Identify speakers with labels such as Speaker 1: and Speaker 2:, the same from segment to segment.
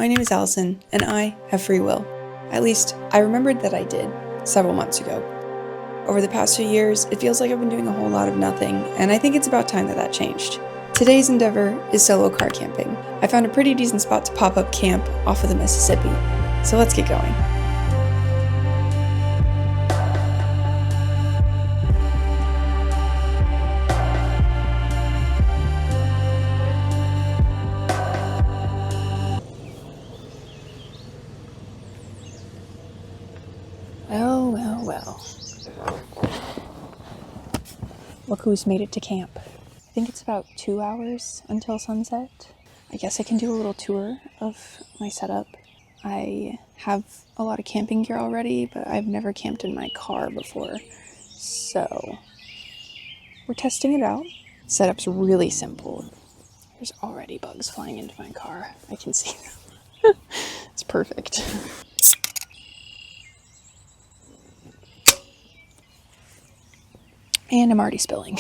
Speaker 1: my name is Allison, and I have free will. At least, I remembered that I did several months ago. Over the past few years, it feels like I've been doing a whole lot of nothing, and I think it's about time that that changed. Today's endeavor is solo car camping. I found a pretty decent spot to pop up camp off of the Mississippi, so let's get going. Well. Look who's made it to camp. I think it's about 2 hours until sunset. I guess I can do a little tour of my setup. I have a lot of camping gear already, but I've never camped in my car before. So we're testing it out. Setup's really simple. There's already bugs flying into my car. I can see them. It's perfect. And I'm already spilling.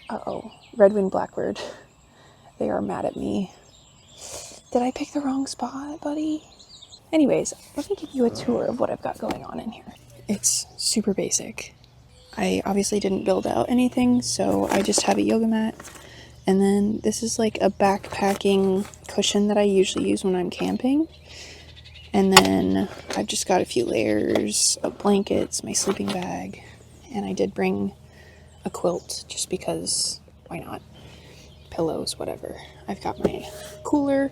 Speaker 1: Uh-oh, red-winged blackbird. They are mad at me. Did I pick the wrong spot, buddy? Anyways, let me give you a tour of what I've got going on in here. It's super basic. I obviously didn't build out anything, so I just have a yoga mat. And then this is like a backpacking cushion that I usually use when I'm camping. And then I've just got a few layers of blankets, my sleeping bag. And I did bring a quilt just because, why not? Pillows, whatever. I've got my cooler,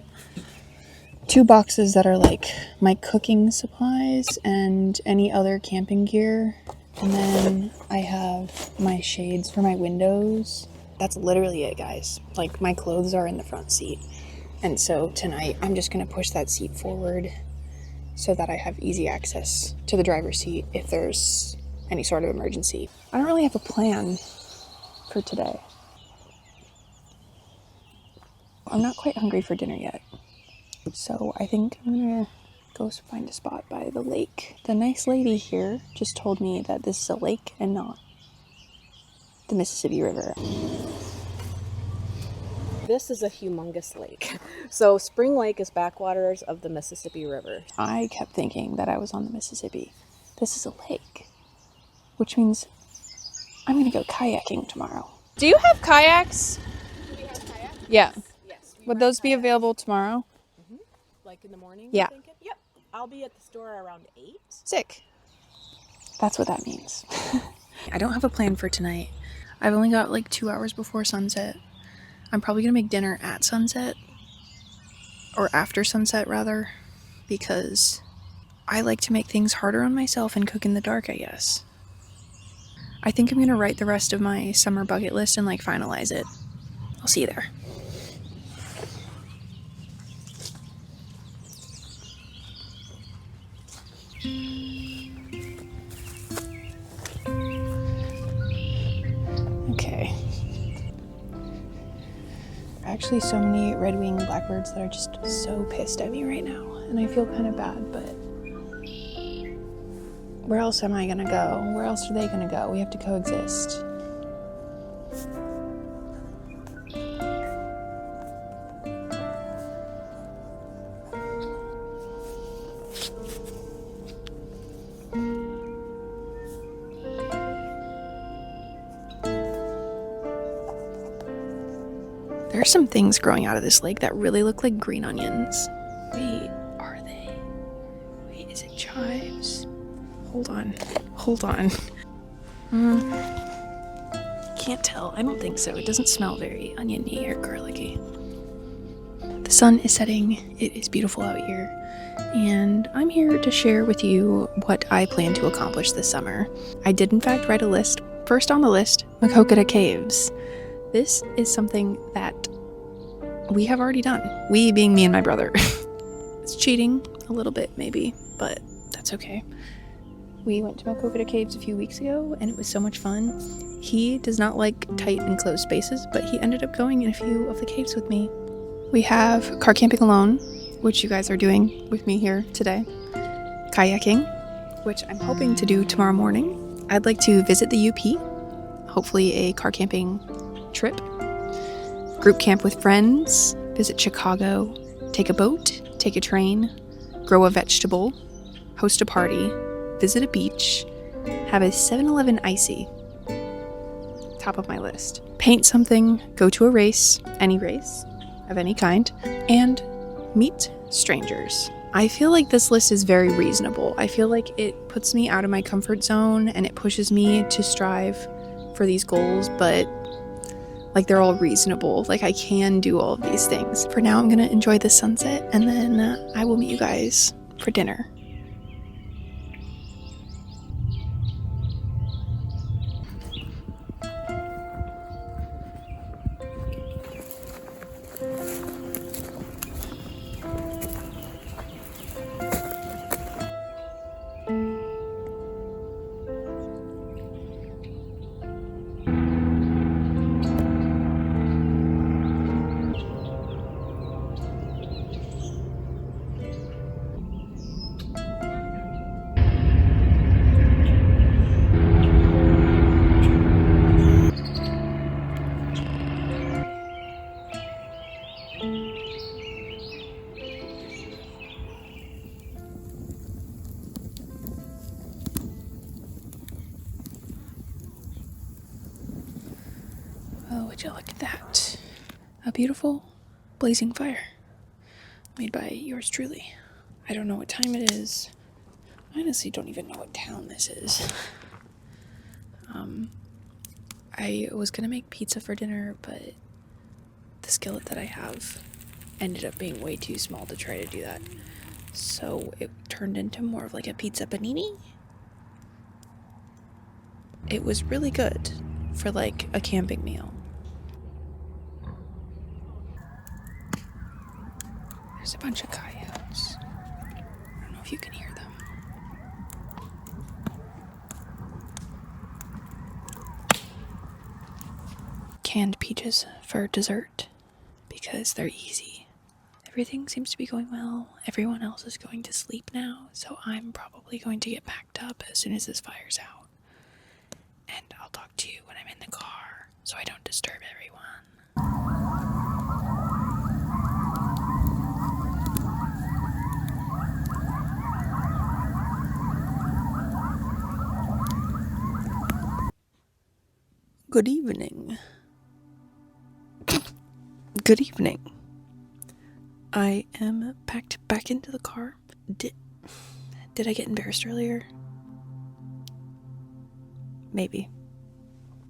Speaker 1: 2 boxes that are like my cooking supplies and any other camping gear. And then I have my shades for my windows. That's literally it, guys. Like, my clothes are in the front seat. And so tonight I'm just gonna push that seat forward so that I have easy access to the driver's seat if there's any sort of emergency. I don't really have a plan for today. I'm not quite hungry for dinner yet, so I think I'm gonna go find a spot by the lake. The nice lady here just told me that this is a lake and not the Mississippi River.
Speaker 2: This is a humongous lake. So Spring Lake is backwaters of the Mississippi River.
Speaker 1: I kept thinking that I was on the Mississippi. This is a lake, which means I'm gonna go kayaking tomorrow. Do you have kayaks?
Speaker 2: Do we have kayaks?
Speaker 1: Yeah.
Speaker 2: Yes.
Speaker 1: Would those be available tomorrow?
Speaker 2: Mm-hmm. Like in the morning?
Speaker 1: Yeah.
Speaker 2: Yep. I'll be at the store around 8.
Speaker 1: Sick. That's what that means. I don't have a plan for tonight. I've only got like 2 hours before sunset. I'm probably gonna make dinner at sunset. Or after sunset, rather. Because I like to make things harder on myself and cook in the dark, I guess. I think I'm gonna write the rest of my summer bucket list and like finalize it. I'll see you there. Okay. Actually, so many red-winged blackbirds that are just so pissed at me right now, and I feel kind of bad, but where else am I gonna go? Where else are they gonna go? We have to coexist. There are some things growing out of this lake that really look like green onions. Wait, are they? Wait, is it chives? Hold on. Can't tell. I don't think so. It doesn't smell very oniony or garlicky. The sun is setting. It is beautiful out here. And I'm here to share with you what I plan to accomplish this summer. I did in fact write a list. First on the list, Makokata Caves. This is something that we have already done. We being me and my brother. It's cheating a little bit maybe, but that's okay. We went to Makokata Caves a few weeks ago and it was so much fun. He does not like tight enclosed spaces, but he ended up going in a few of the caves with me. We have car camping alone, which you guys are doing with me here today. Kayaking, which I'm hoping to do tomorrow morning. I'd like to visit the UP, hopefully a car camping trip. Group camp with friends, visit Chicago, take a boat take a train, grow a vegetable, host a party, visit a beach, have a 7-Eleven icy. Top of my list. Paint something, go to a race, any race of any kind, and meet strangers. I feel like this list is very reasonable. I feel like it puts me out of my comfort zone and it pushes me to strive for these goals, but like they're all reasonable. Like I can do all of these things. For now, I'm gonna enjoy the sunset and then I will meet you guys for dinner. Oh, would you look at that? A beautiful blazing fire made by yours truly. I don't know what time it is. I honestly don't even know what town this is. I was gonna make pizza for dinner, but the skillet that I have ended up being way too small to try to do that. So it turned into more of like a pizza panini. It was really good for like a camping meal. There's a bunch of coyotes. I don't know if you can hear them. Canned peaches for dessert because they're easy. Everything seems to be going well. Everyone else is going to sleep now, so I'm probably going to get packed up as soon as this fire's out. And I'll talk to you when I'm in the car so I don't disturb everyone. Good evening. Good evening. I am packed back into the car. Did I get embarrassed earlier? Maybe.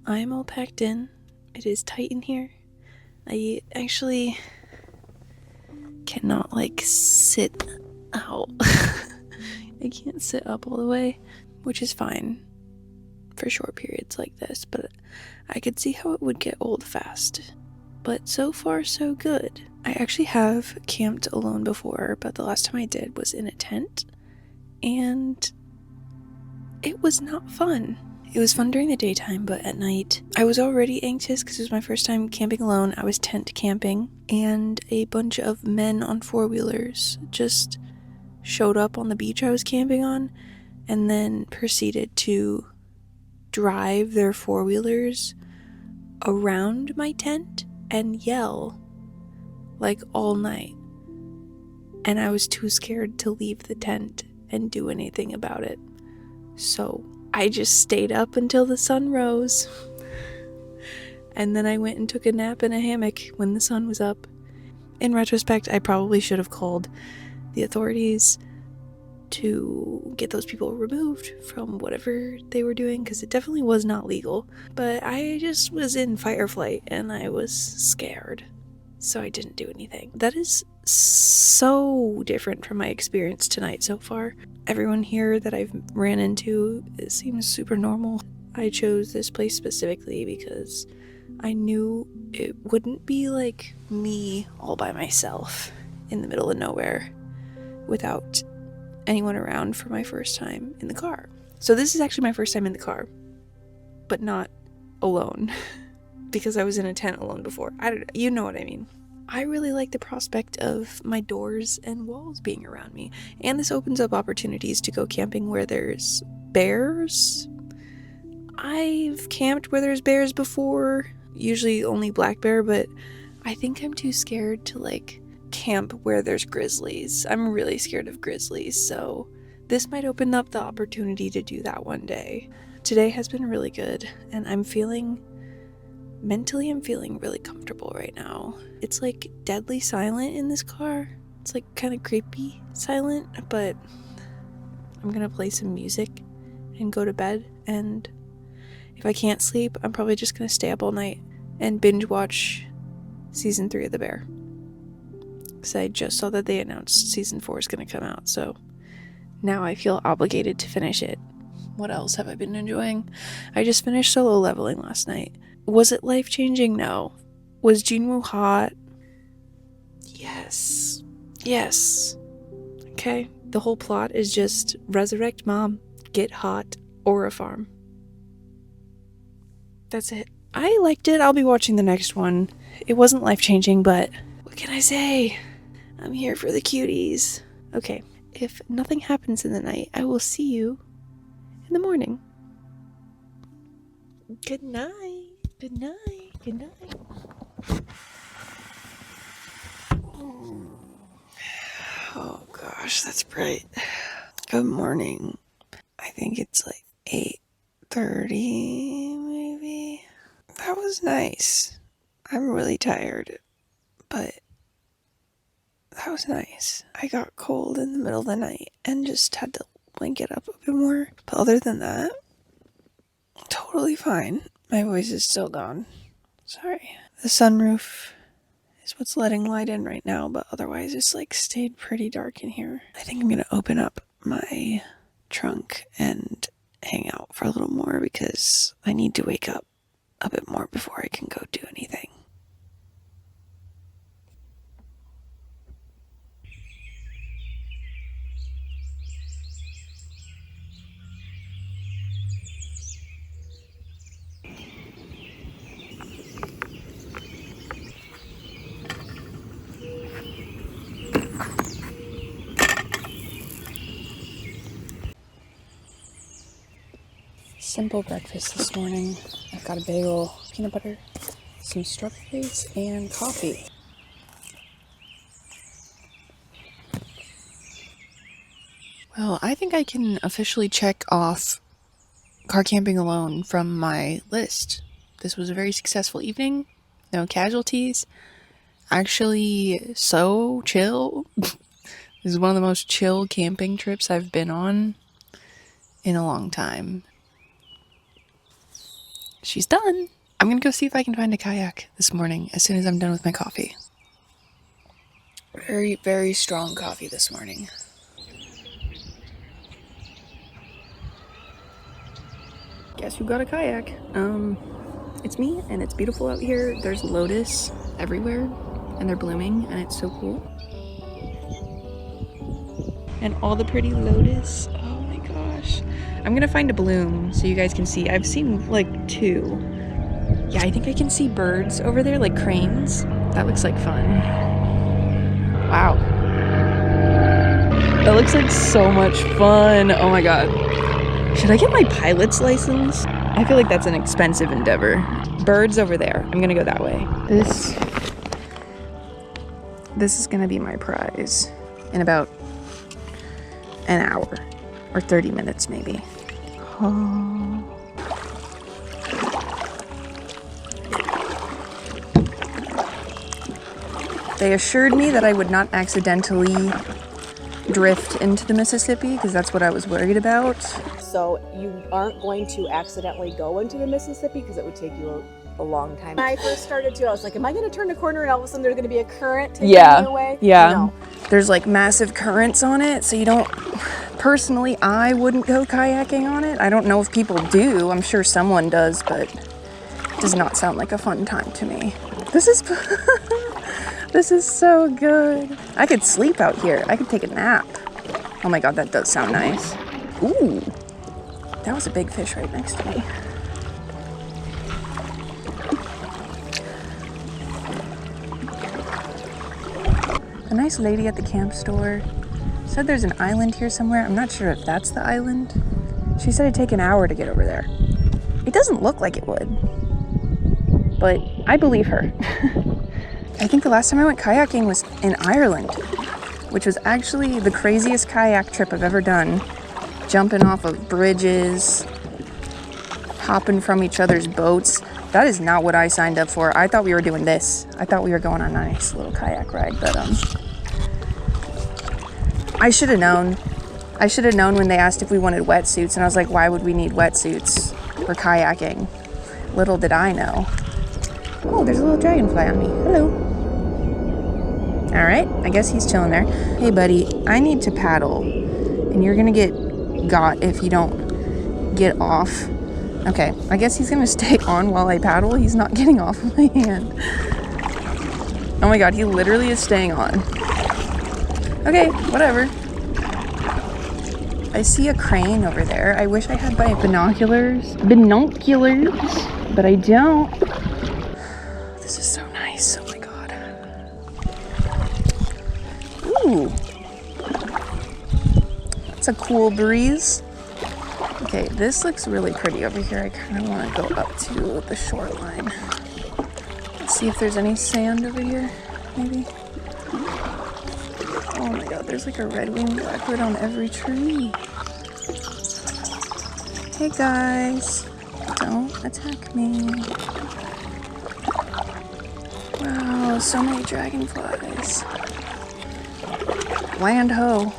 Speaker 1: I am all packed in. It is tight in here. I actually cannot sit out. I can't sit up all the way, which is fine for short periods like this, but I could see how it would get old fast. But so far, so good. I actually have camped alone before, but the last time I did was in a tent, and it was not fun. It was fun during the daytime, but at night, I was already anxious because it was my first time camping alone. I was tent camping, and a bunch of men on four-wheelers just showed up on the beach I was camping on, and then proceeded to drive their four-wheelers around my tent and yell all night. And I was too scared to leave the tent and do anything about it. So I just stayed up until the sun rose. And then I went and took a nap in a hammock when the sun was up. In retrospect, I probably should have called the authorities to get those people removed from whatever they were doing, because it definitely was not legal. But I just was in fight or flight and I was scared, so I didn't do anything. That is so different from my experience tonight so far. Everyone here that I've ran into, it seems super normal. I chose this place specifically because I knew it wouldn't be like me all by myself in the middle of nowhere without anyone around for my first time in the car. So this is actually my first time in the car, but not alone, because I was in a tent alone before. You know what I mean. I really like the prospect of my doors and walls being around me, and this opens up opportunities to go camping where there's bears. I've camped where there's bears before, usually only black bear, but I think I'm too scared to camp where there's grizzlies. I'm really scared of grizzlies, so this might open up the opportunity to do that one day. Today has been really good, and I'm feeling really comfortable right now. It's like deadly silent in this car. It's like kind of creepy silent, but I'm gonna play some music and go to bed, and if I can't sleep, I'm probably just gonna stay up all night and binge watch season 3 of The Bear. Because I just saw that they announced season 4 is gonna come out, so now I feel obligated to finish it. What else have I been enjoying? I just finished solo leveling last night. Was it life-changing? No. Was Jinwoo hot? Yes. Yes. Okay. The whole plot is just resurrect mom, get hot, or a farm. That's it. I liked it. I'll be watching the next one. It wasn't life-changing, but what can I say? I'm here for the cuties. Okay. If nothing happens in the night, I will see you in the morning. Good night. Good night. Good night. Oh gosh, that's bright. Good morning. I think it's like 8:30 maybe. That was nice. I'm really tired, but that was nice. I got cold in the middle of the night and just had to blanket up a bit more. But other than that, totally fine. My voice is still gone. Sorry. The sunroof is what's letting light in right now, but otherwise it's like stayed pretty dark in here. I think I'm gonna open up my trunk and hang out for a little more because I need to wake up a bit more before I can go do anything. Simple breakfast this morning. I've got a bagel, peanut butter, some strawberries, and coffee. Well, I think I can officially check off car camping alone from my list. This was a very successful evening. No casualties. Actually, so chill. This is one of the most chill camping trips I've been on in a long time. She's done. I'm gonna go see if I can find a kayak this morning as soon as I'm done with my coffee. Very, very strong coffee this morning. Guess who got a kayak? It's me, and it's beautiful out here. There's lotus everywhere, and they're blooming, and it's so cool. And all the pretty lotus. Oh my gosh. I'm gonna find a bloom so you guys can see. I've seen like 2. Yeah, I think I can see birds over there, like cranes. That looks like fun. Wow. That looks like so much fun. Oh my god. Should I get my pilot's license? I feel like that's an expensive endeavor. Birds over there. I'm gonna go that way. This is gonna be my prize in about an hour or 30 minutes maybe. Oh. They assured me that I would not accidentally drift into the Mississippi because that's what I was worried about.
Speaker 2: So you aren't going to accidentally go into the Mississippi because it would take you a long time. When I first started to, I was like, am I going to turn a corner and all of a sudden there's going to be a current taking me away?
Speaker 1: Yeah.
Speaker 2: No.
Speaker 1: There's like massive currents on it, so you don't... Personally, I wouldn't go kayaking on it. I don't know if people do. I'm sure someone does, but it does not sound like a fun time to me. This is... This is so good. I could sleep out here. I could take a nap. Oh my god, that does sound nice. Ooh. That was a big fish right next to me. A nice lady at the camp store said there's an island here somewhere. I'm not sure if that's the island. She said it'd take an hour to get over there. It doesn't look like it would, but I believe her. I think the last time I went kayaking was in Ireland, which was actually the craziest kayak trip I've ever done. Jumping off of bridges, hopping from each other's boats. That is not what I signed up for. I thought we were doing this. I thought we were going on a nice little kayak ride, but I should have known. I should have known when they asked if we wanted wetsuits, and I was like, why would we need wetsuits for kayaking? Little did I know. Oh, there's a little dragonfly on me. Hello. All right, I guess he's chilling there. Hey, buddy, I need to paddle, and you're gonna get got if you don't get off. Okay, I guess he's gonna stay on while I paddle. He's not getting off of my hand. Oh my god, he literally is staying on. Okay, whatever. I see a crane over there. I wish I had my binoculars, but I don't. This is so nice. Oh my god. Ooh. That's a cool breeze. Okay, this looks really pretty over here. I kind of want to go up to the shoreline. Let's see if there's any sand over here, maybe. Oh my god, there's like a red-winged blackbird on every tree. Hey guys, don't attack me. Wow, so many dragonflies. Land ho.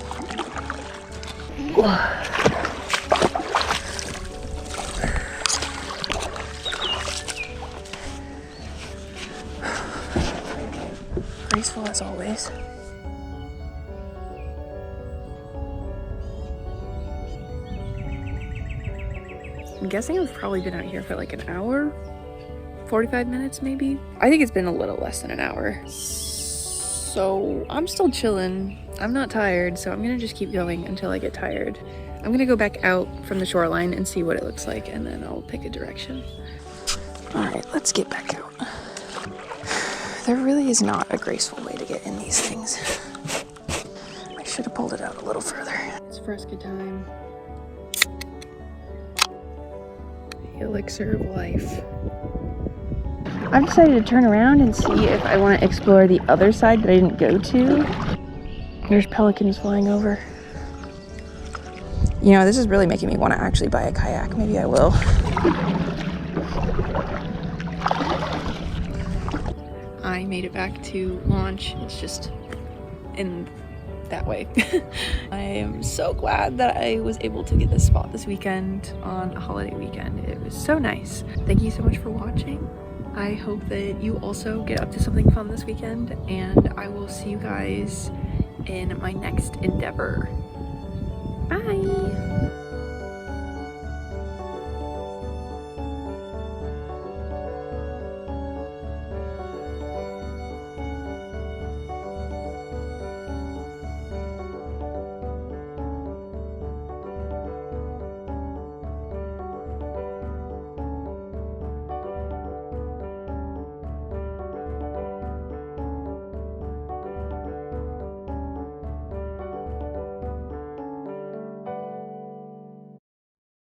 Speaker 1: Graceful as always. I'm guessing I've probably been out here for like an hour, 45 minutes maybe. I think it's been a little less than an hour. So I'm still chilling. I'm not tired, so I'm gonna just keep going until I get tired. I'm gonna go back out from the shoreline and see what it looks like, and then I'll pick a direction. All right, let's get back out. There really is not a graceful way to get in these things. I should have pulled it out a little further. It's fresca time. Elixir of life. I've decided to turn around and see if I want to explore the other side that I didn't go to. There's pelicans flying over. You know, this is really making me want to actually buy a kayak. Maybe I will. I made it back to launch. It's just in that way. I am so glad that I was able to get this spot this weekend on a holiday weekend. It was so nice. Thank you so much for watching. I hope that you also get up to something fun this weekend, and I will see you guys in my next endeavor. Bye!